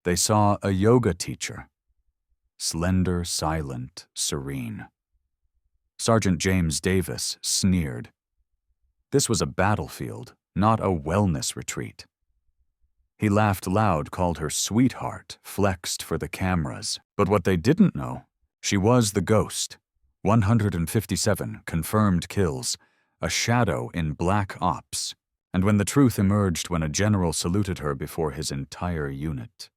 They saw a yoga teacher. Slender, silent, serene. Sergeant James Davis sneered. This was a battlefield, not a wellness retreat. He laughed loud, called her sweetheart, flexed for the cameras. But what they didn't know, she was the ghost. 157 confirmed kills, a shadow in black ops. And when the truth emerged when a general saluted her before his entire unit,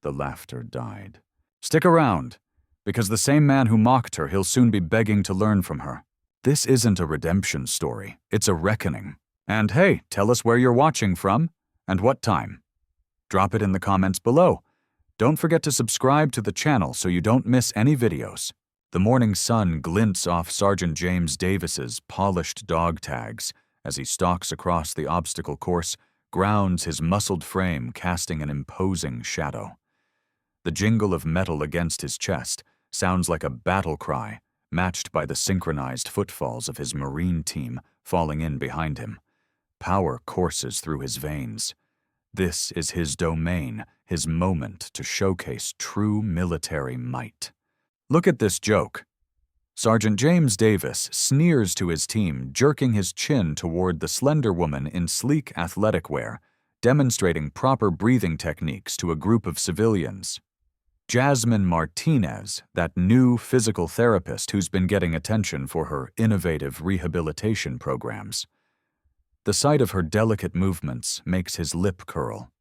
the laughter died. Stick around, because the same man who mocked her, he'll soon be begging to learn from her. This isn't a redemption story, it's a reckoning. And hey, tell us where you're watching from and what time. Drop it in the comments below. Don't forget to subscribe to the channel so you don't miss any videos. The morning sun glints off Sergeant James Davis's polished dog tags as he stalks across the obstacle course, grounds his muscled frame, casting an imposing shadow. The jingle of metal against his chest sounds like a battle cry, matched by the synchronized footfalls of his Marine team falling in behind him. Power courses through his veins. This is his domain, his moment to showcase true military might. Look at this joke. Sergeant James Davis sneers to his team, jerking his chin toward the slender woman in sleek athletic wear, demonstrating proper breathing techniques to a group of civilians. Jasmine Martinez, that new physical therapist who's been getting attention for her innovative rehabilitation programs. The sight of her delicate movements makes his lip curl.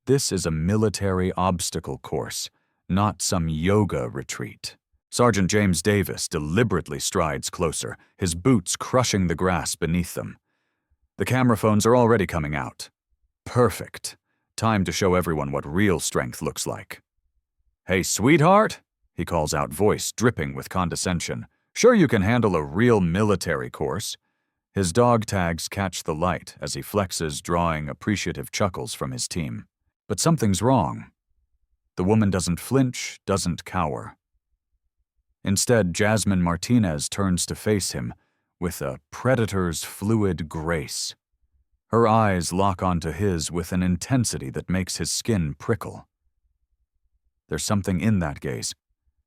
This is a military obstacle course, not some yoga retreat. Sergeant James Davis deliberately strides closer, his boots crushing the grass beneath them. The camera phones are already coming out. Perfect. Time to show everyone what real strength looks like. Hey, sweetheart, he calls out, voice dripping with condescension. Sure you can handle a real military course. His dog tags catch the light as he flexes, drawing appreciative chuckles from his team. But something's wrong. The woman doesn't flinch, doesn't cower. Instead, Jasmine Martinez turns to face him with a predator's fluid grace. Her eyes lock onto his with an intensity that makes his skin prickle. There's something in that gaze,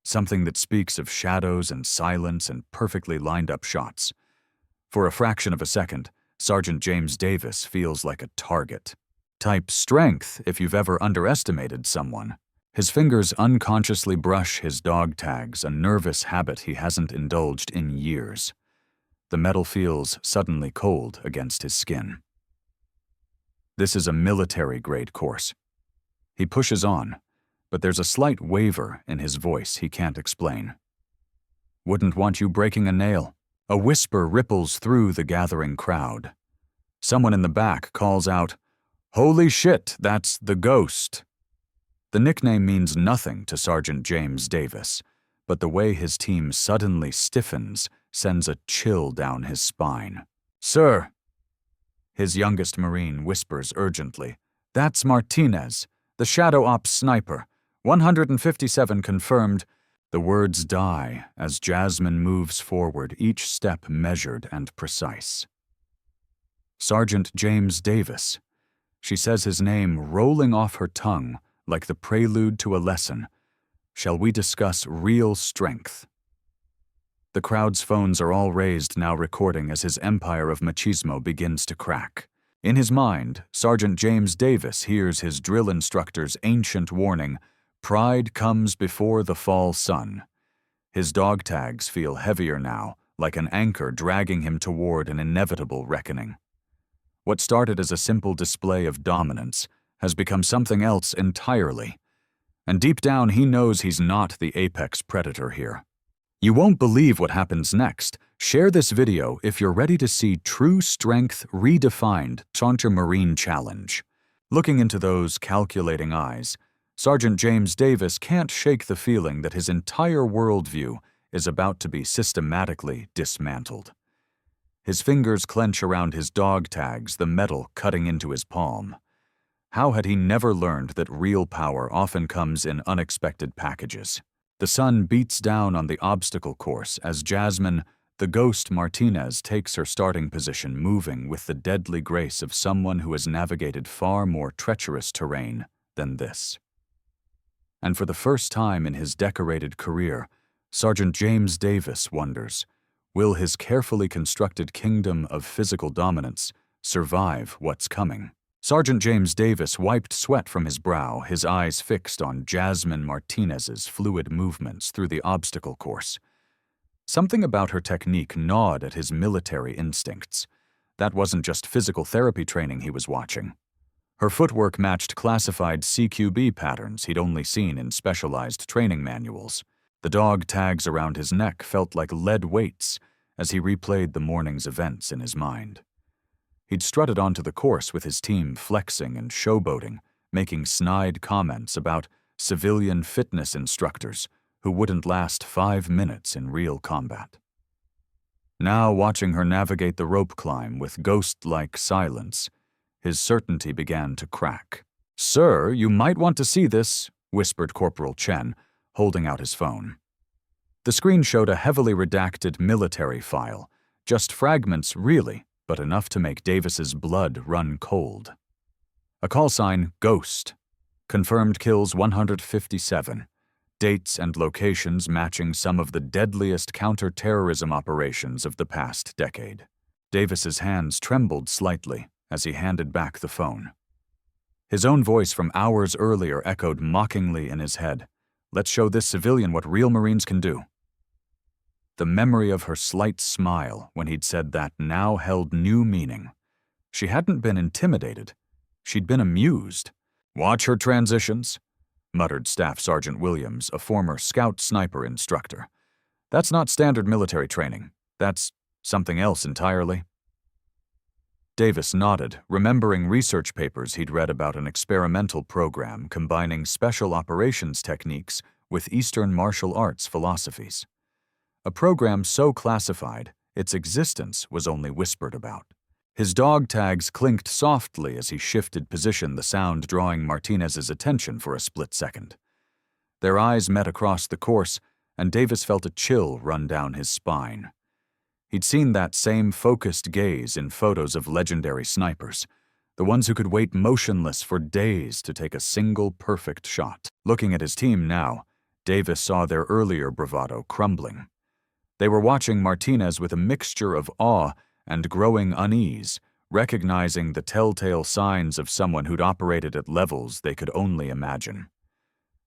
something that speaks of shadows and silence and perfectly lined up shots. For a fraction of a second, Sergeant James Davis feels like a target. Type strength if you've ever underestimated someone. His fingers unconsciously brush his dog tags, a nervous habit he hasn't indulged in years. The metal feels suddenly cold against his skin. This is a military-grade course. He pushes on, but there's a slight waver in his voice he can't explain. Wouldn't want you breaking a nail. A whisper ripples through the gathering crowd. Someone in the back calls out, "Holy shit, that's the ghost." The nickname means nothing to Sergeant James Davis, but the way his team suddenly stiffens sends a chill down his spine. "Sir," his youngest Marine whispers urgently, "that's Martinez, the Shadow Ops sniper, 157 confirmed." The words die as Jasmine moves forward, each step measured and precise. Sergeant James Davis. She says his name rolling off her tongue like the prelude to a lesson. Shall we discuss real strength? The crowd's phones are all raised, now recording as his empire of machismo begins to crack. In his mind, Sergeant James Davis hears his drill instructor's ancient warning, "Pride comes before the fall sun." His dog tags feel heavier now, like an anchor dragging him toward an inevitable reckoning. What started as a simple display of dominance has become something else entirely. And deep down, he knows he's not the apex predator here. You won't believe what happens next. Share this video if you're ready to see true strength redefined. Chaunter Marine Challenge. Looking into those calculating eyes, Sergeant James Davis can't shake the feeling that his entire worldview is about to be systematically dismantled. His fingers clench around his dog tags, the metal cutting into his palm. How had he never learned that real power often comes in unexpected packages? The sun beats down on the obstacle course as Jasmine, the ghost Martinez, takes her starting position, moving with the deadly grace of someone who has navigated far more treacherous terrain than this. And for the first time in his decorated career, Sergeant James Davis wonders, will his carefully constructed kingdom of physical dominance survive what's coming? Sergeant James Davis wiped sweat from his brow, his eyes fixed on Jasmine Martinez's fluid movements through the obstacle course. Something about her technique gnawed at his military instincts. That wasn't just physical therapy training he was watching. Her footwork matched classified CQB patterns he'd only seen in specialized training manuals. The dog tags around his neck felt like lead weights as he replayed the morning's events in his mind. He'd strutted onto the course with his team flexing and showboating, making snide comments about civilian fitness instructors who wouldn't last 5 minutes in real combat. Now, watching her navigate the rope climb with ghost-like silence, his certainty began to crack. "Sir, you might want to see this," whispered Corporal Chen, holding out his phone. The screen showed a heavily redacted military file, just fragments really, but enough to make Davis's blood run cold. A call sign, Ghost. Confirmed kills 157. Dates and locations matching some of the deadliest counter-terrorism operations of the past decade. Davis's hands trembled slightly as he handed back the phone. His own voice from hours earlier echoed mockingly in his head. "Let's show this civilian what real Marines can do." The memory of her slight smile when he'd said that now held new meaning. She hadn't been intimidated. She'd been amused. "Watch her transitions," muttered Staff Sergeant Williams, a former scout sniper instructor. "That's not standard military training. That's something else entirely." Davis nodded, remembering research papers he'd read about an experimental program combining special operations techniques with Eastern martial arts philosophies. A program so classified, its existence was only whispered about. His dog tags clinked softly as he shifted position, the sound drawing Martinez's attention for a split second. Their eyes met across the course, and Davis felt a chill run down his spine. He'd seen that same focused gaze in photos of legendary snipers, the ones who could wait motionless for days to take a single perfect shot. Looking at his team now, Davis saw their earlier bravado crumbling. They were watching Martinez with a mixture of awe and growing unease, recognizing the telltale signs of someone who'd operated at levels they could only imagine.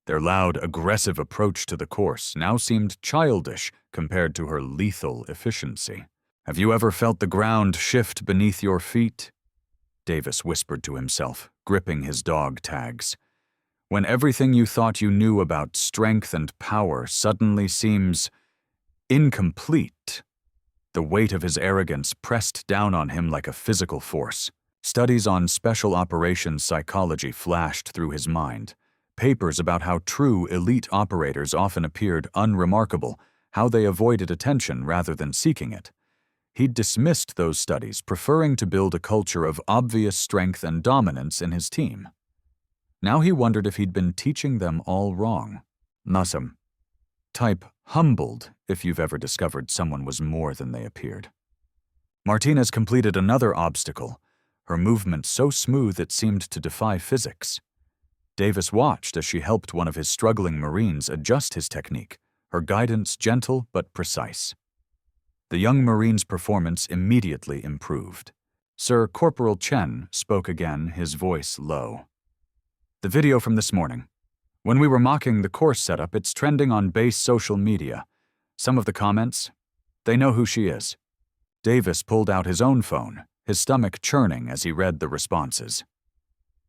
Their loud, aggressive approach to the course now seemed childish compared to her lethal efficiency. "Have you ever felt the ground shift beneath your feet?" Davis whispered to himself, gripping his dog tags. "When everything you thought you knew about strength and power suddenly seems incomplete." The weight of his arrogance pressed down on him like a physical force. Studies on special operations psychology flashed through his mind. Papers about how true elite operators often appeared unremarkable, how they avoided attention rather than seeking it. He'd dismissed those studies, preferring to build a culture of obvious strength and dominance in his team. Now he wondered if he'd been teaching them all wrong. Nasam. Type humbled if you've ever discovered someone was more than they appeared. Martinez completed another obstacle, her movement so smooth it seemed to defy physics. Davis watched as she helped one of his struggling Marines adjust his technique, her guidance gentle but precise. The young Marine's performance immediately improved. Sir Corporal Chen spoke again, his voice low. "The video from this morning. When we were mocking the course setup, it's trending on base social media. Some of the comments, they know who she is." Davis pulled out his own phone, his stomach churning as he read the responses.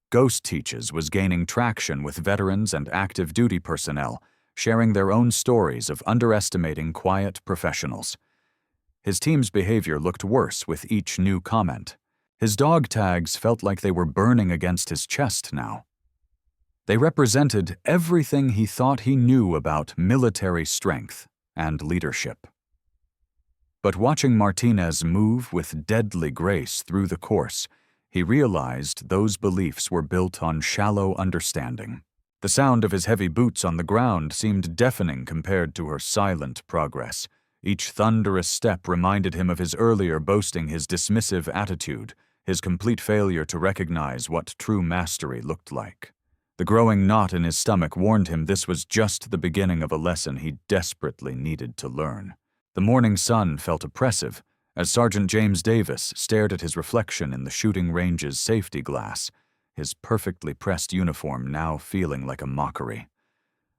Ghost Teaches was gaining traction with veterans and active duty personnel, sharing their own stories of underestimating quiet professionals. His team's behavior looked worse with each new comment. His dog tags felt like they were burning against his chest now. They represented everything he thought he knew about military strength and leadership. But watching Martinez move with deadly grace through the course, he realized those beliefs were built on shallow understanding. The sound of his heavy boots on the ground seemed deafening compared to her silent progress. Each thunderous step reminded him of his earlier boasting, his dismissive attitude, his complete failure to recognize what true mastery looked like. The growing knot in his stomach warned him this was just the beginning of a lesson he desperately needed to learn. The morning sun felt oppressive as Sergeant James Davis stared at his reflection in the shooting range's safety glass, his perfectly pressed uniform now feeling like a mockery.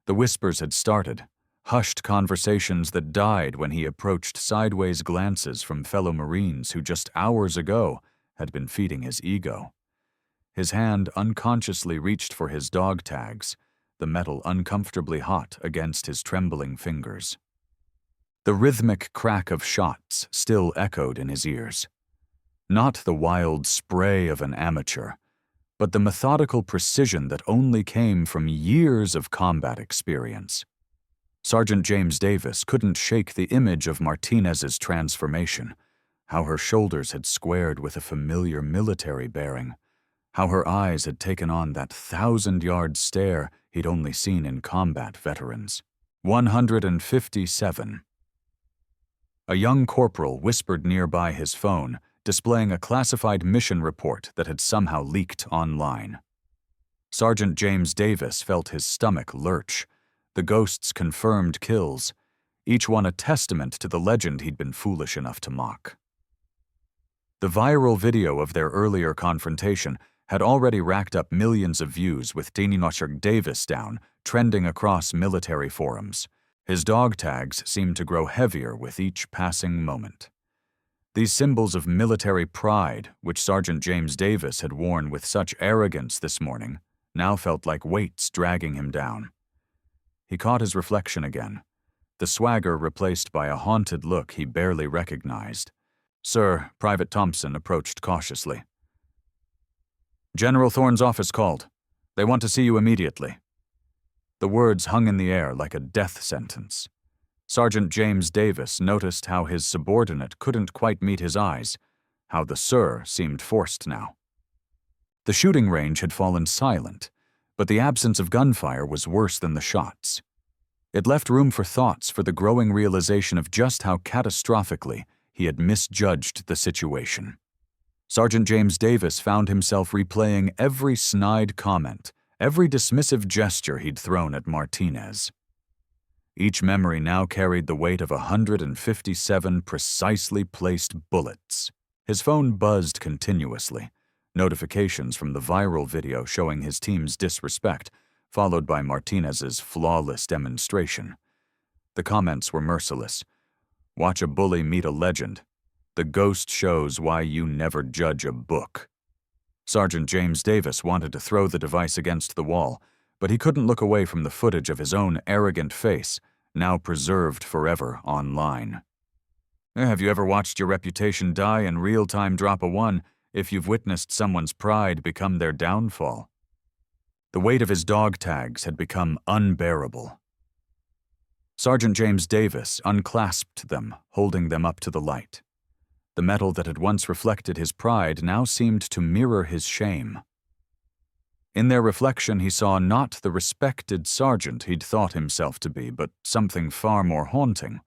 The whispers had started, hushed conversations that died when he approached sideways glances from fellow Marines who just hours ago had been feeding his ego. His hand unconsciously reached for his dog tags, the metal uncomfortably hot against his trembling fingers. The rhythmic crack of shots still echoed in his ears. Not the wild spray of an amateur, but the methodical precision that only came from years of combat experience. Sergeant James Davis couldn't shake the image of Martinez's transformation, how her shoulders had squared with a familiar military bearing, how her eyes had taken on that 1,000-yard stare he'd only seen in combat veterans. 157. A young corporal whispered nearby his phone, displaying a classified mission report that had somehow leaked online. Sergeant James Davis felt his stomach lurch. The ghosts confirmed kills, each one a testament to the legend he'd been foolish enough to mock. The viral video of their earlier confrontation had already racked up millions of views, with Sergeant Davis down, trending across military forums. His dog tags seemed to grow heavier with each passing moment. These symbols of military pride, which Sergeant James Davis had worn with such arrogance this morning, now felt like weights dragging him down. He caught his reflection again, the swagger replaced by a haunted look he barely recognized. "Sir," Private Thompson approached cautiously. "General Thorne's office called. They want to see you immediately." The words hung in the air like a death sentence. Sergeant James Davis noticed how his subordinate couldn't quite meet his eyes, how the "sir" seemed forced now. The shooting range had fallen silent, but the absence of gunfire was worse than the shots. It left room for thoughts for the growing realization of just how catastrophically he had misjudged the situation. Sergeant James Davis found himself replaying every snide comment, every dismissive gesture he'd thrown at Martinez. Each memory now carried the weight of 157 precisely placed bullets. His phone buzzed continuously, notifications from the viral video showing his team's disrespect, followed by Martinez's flawless demonstration. The comments were merciless. "Watch a bully meet a legend. The ghost shows why you never judge a book." Sergeant James Davis wanted to throw the device against the wall, but he couldn't look away from the footage of his own arrogant face, now preserved forever online. Have you ever watched your reputation die in real-time drop a one if you've witnessed someone's pride become their downfall? The weight of his dog tags had become unbearable. Sergeant James Davis unclasped them, holding them up to the light. The metal that had once reflected his pride now seemed to mirror his shame. In their reflection, he saw not the respected sergeant he'd thought himself to be, but something far more haunting.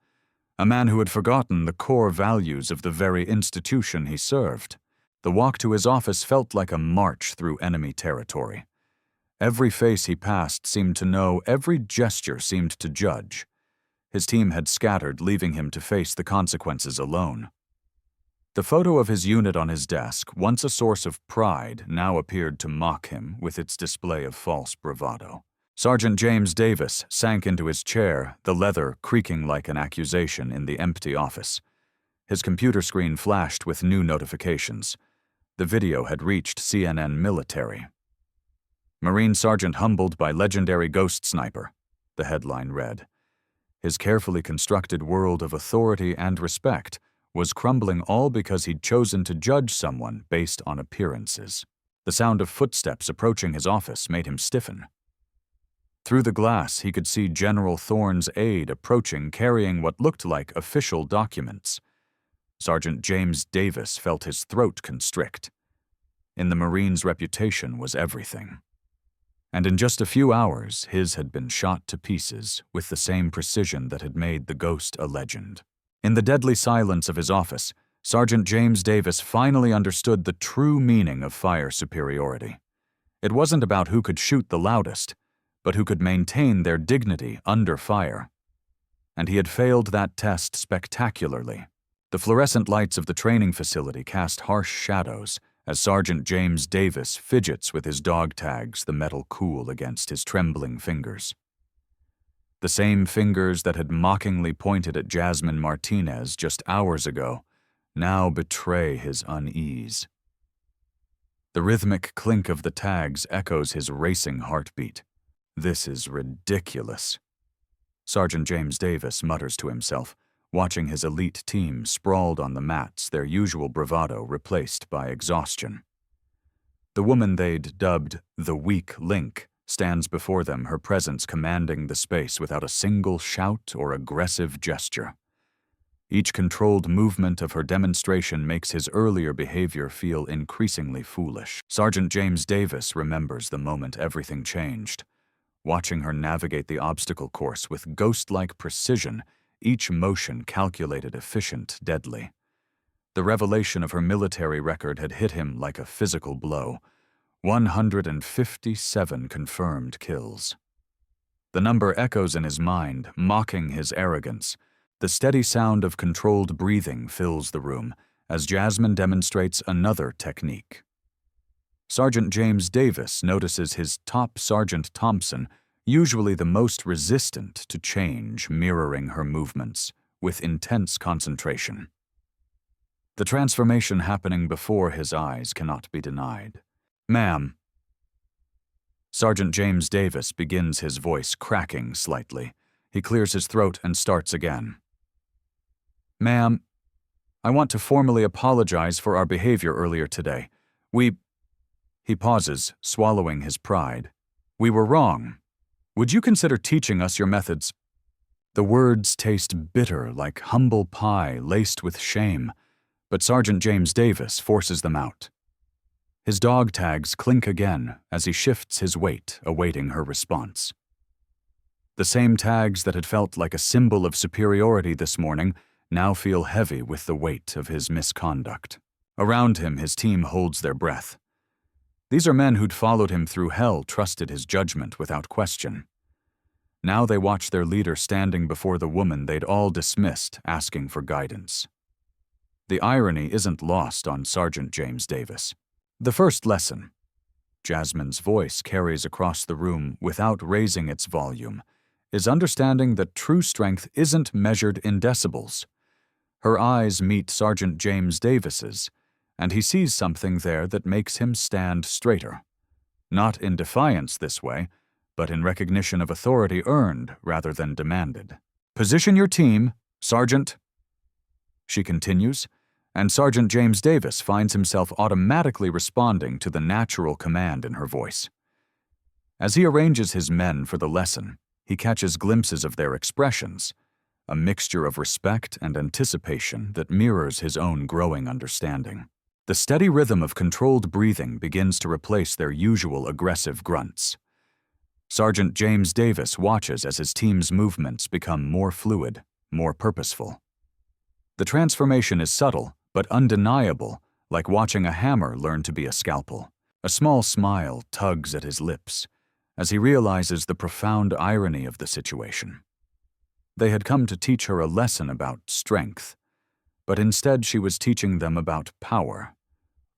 A man who had forgotten the core values of the very institution he served. The walk to his office felt like a march through enemy territory. Every face he passed seemed to know, every gesture seemed to judge. His team had scattered, leaving him to face the consequences alone. The photo of his unit on his desk, once a source of pride, now appeared to mock him with its display of false bravado. Sergeant James Davis sank into his chair, the leather creaking like an accusation in the empty office. His computer screen flashed with new notifications. The video had reached CNN Military. "Marine Sergeant humbled by legendary ghost sniper," the headline read. His carefully constructed world of authority and respect was crumbling all because he'd chosen to judge someone based on appearances. The sound of footsteps approaching his office made him stiffen. Through the glass, he could see General Thorne's aide approaching, carrying what looked like official documents. Sergeant James Davis felt his throat constrict. In the Marine's reputation was everything. And in just a few hours, his had been shot to pieces with the same precision that had made the ghost a legend. In the deadly silence of his office, Sergeant James Davis finally understood the true meaning of fire superiority. It wasn't about who could shoot the loudest, but who could maintain their dignity under fire. And he had failed that test spectacularly. The fluorescent lights of the training facility cast harsh shadows as Sergeant James Davis fidgets with his dog tags, the metal cool against his trembling fingers. The same fingers that had mockingly pointed at Jasmine Martinez just hours ago now betray his unease. The rhythmic clink of the tags echoes his racing heartbeat. This is ridiculous. Sergeant James Davis mutters to himself, watching his elite team sprawled on the mats, their usual bravado replaced by exhaustion. The woman they'd dubbed the weak link stands before them, her presence commanding the space without a single shout or aggressive gesture. Each controlled movement of her demonstration makes his earlier behavior feel increasingly foolish. Sergeant James Davis remembers the moment everything changed. Watching her navigate the obstacle course with ghost-like precision, each motion calculated, efficient, deadly. The revelation of her military record had hit him like a physical blow. 157 confirmed kills. The number echoes in his mind, mocking his arrogance. The steady sound of controlled breathing fills the room as Jasmine demonstrates another technique. Sergeant James Davis notices his top Sergeant Thompson, usually the most resistant to change, mirroring her movements with intense concentration. The transformation happening before his eyes cannot be denied. "Ma'am." Sergeant James Davis begins, his voice cracking slightly. He clears his throat and starts again. "Ma'am, I want to formally apologize for our behavior earlier today. He pauses, swallowing his pride. "We were wrong. Would you consider teaching us your methods?" The words taste bitter like humble pie laced with shame, but Sergeant James Davis forces them out. His dog tags clink again as he shifts his weight, awaiting her response. The same tags that had felt like a symbol of superiority this morning now feel heavy with the weight of his misconduct. Around him, his team holds their breath. These are men who'd followed him through hell, trusted his judgment without question. Now they watch their leader standing before the woman they'd all dismissed, asking for guidance. The irony isn't lost on Sergeant James Davis. The first lesson. Jasmine's voice carries across the room without raising its volume, is understanding that true strength isn't measured in decibels. Her eyes meet Sergeant James Davis's, and he sees something there that makes him stand straighter. Not in defiance this way, but in recognition of authority earned rather than demanded. "Position your team, Sergeant," she continues, and Sergeant James Davis finds himself automatically responding to the natural command in her voice. As he arranges his men for the lesson, he catches glimpses of their expressions, a mixture of respect and anticipation that mirrors his own growing understanding. The steady rhythm of controlled breathing begins to replace their usual aggressive grunts. Sergeant James Davis watches as his team's movements become more fluid, more purposeful. The transformation is subtle, but undeniable, like watching a hammer learn to be a scalpel. A small smile tugs at his lips as he realizes the profound irony of the situation. They had come to teach her a lesson about strength, but instead she was teaching them about power.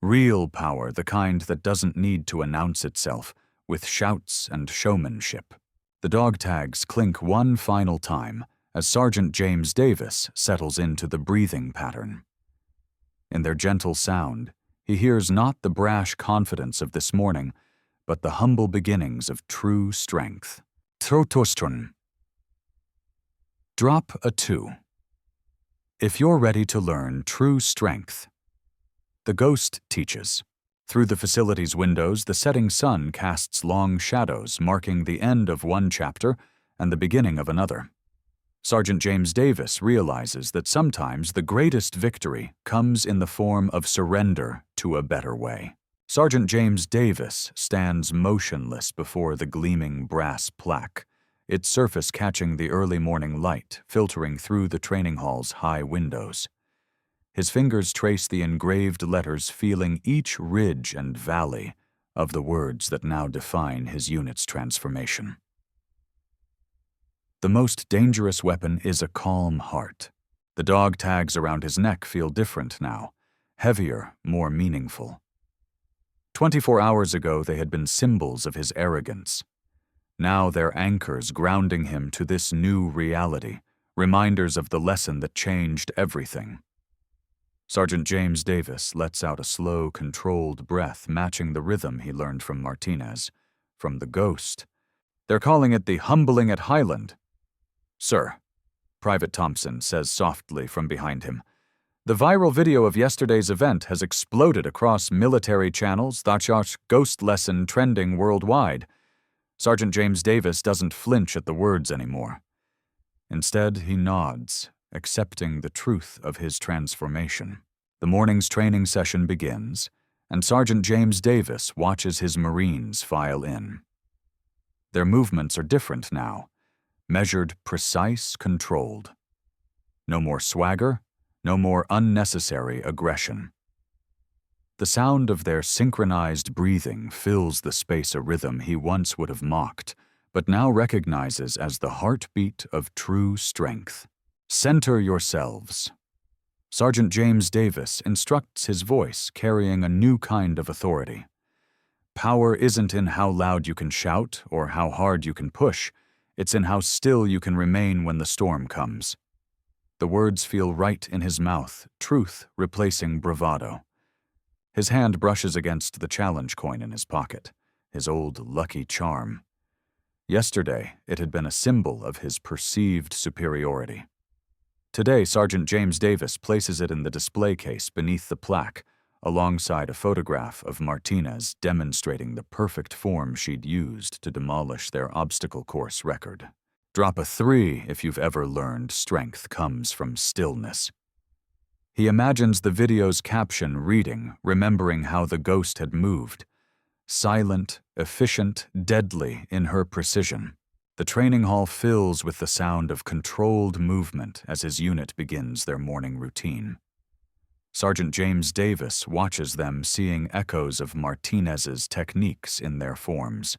Real power, the kind that doesn't need to announce itself with shouts and showmanship. The dog tags clink one final time as Sergeant James Davis settles into the breathing pattern. In their gentle sound, he hears not the brash confidence of this morning, but the humble beginnings of true strength. Trotostun. Drop a 2. If you're ready to learn true strength. The ghost teaches. Through the facility's windows, the setting sun casts long shadows, marking the end of one chapter and the beginning of another. Sergeant James Davis realizes that sometimes the greatest victory comes in the form of surrender to a better way. Sergeant James Davis stands motionless before the gleaming brass plaque, its surface catching the early morning light filtering through the training hall's high windows. His fingers trace the engraved letters, feeling each ridge and valley of the words that now define his unit's transformation. The most dangerous weapon is a calm heart. The dog tags around his neck feel different now, heavier, more meaningful. 24 hours ago, they had been symbols of his arrogance. Now they're anchors grounding him to this new reality, reminders of the lesson that changed everything. Sergeant James Davis lets out a slow, controlled breath matching the rhythm he learned from Martinez, from the ghost. They're calling it the humbling at Highland. "Sir," Private Thompson says softly from behind him, "the viral video of yesterday's event has exploded across military channels, that's ghost lesson trending worldwide." Sergeant James Davis doesn't flinch at the words anymore. Instead, he nods, accepting the truth of his transformation. The morning's training session begins, and Sergeant James Davis watches his Marines file in. Their movements are different now, measured, precise, controlled. No more swagger, no more unnecessary aggression. The sound of their synchronized breathing fills the space a rhythm he once would have mocked, but now recognizes as the heartbeat of true strength. "Center yourselves." Sergeant James Davis instructs his voice, carrying a new kind of authority. Power isn't in how loud you can shout or how hard you can push. It's in how still you can remain when the storm comes. The words feel right in his mouth, truth replacing bravado. His hand brushes against the challenge coin in his pocket, his old lucky charm. Yesterday, it had been a symbol of his perceived superiority. Today, Sergeant James Davis places it in the display case beneath the plaque, alongside a photograph of Martinez demonstrating the perfect form she'd used to demolish their obstacle course record. Drop a 3 if you've ever learned strength comes from stillness. He imagines the video's caption reading, remembering how the ghost had moved. Silent, efficient, deadly in her precision. The training hall fills with the sound of controlled movement as his unit begins their morning routine. Sergeant James Davis watches them, seeing echoes of Martinez's techniques in their forms.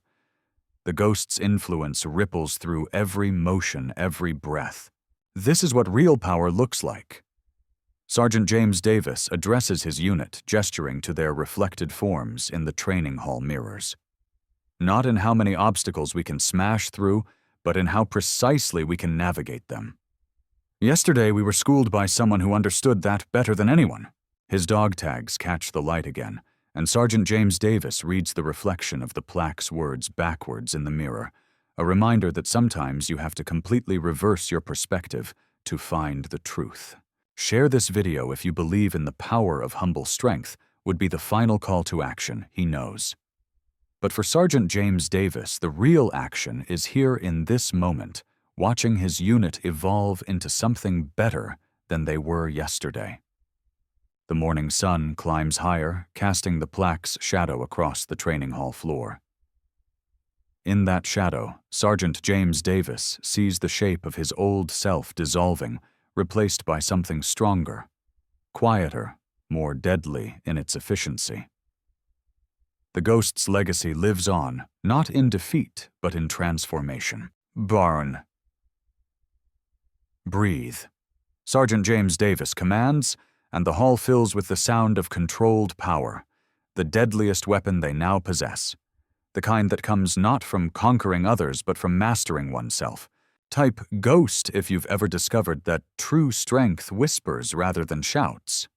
The ghost's influence ripples through every motion, every breath. This is what real power looks like. Sergeant James Davis addresses his unit, gesturing to their reflected forms in the training hall mirrors. Not in how many obstacles we can smash through, but in how precisely we can navigate them. Yesterday, we were schooled by someone who understood that better than anyone. His dog tags catch the light again, and Sergeant James Davis reads the reflection of the plaque's words backwards in the mirror, a reminder that sometimes you have to completely reverse your perspective to find the truth. "Share this video if you believe in the power of humble strength," would be the final call to action, he knows. But for Sergeant James Davis, the real action is here in this moment, watching his unit evolve into something better than they were yesterday. The morning sun climbs higher, casting the plaque's shadow across the training hall floor. In that shadow, Sergeant James Davis sees the shape of his old self dissolving, replaced by something stronger, quieter, more deadly in its efficiency. The ghost's legacy lives on, not in defeat, but in transformation. Barn. Breathe. Sergeant James Davis commands, and the hall fills with the sound of controlled power, the deadliest weapon they now possess. The kind that comes not from conquering others, but from mastering oneself. Type ghost if you've ever discovered that true strength whispers rather than shouts.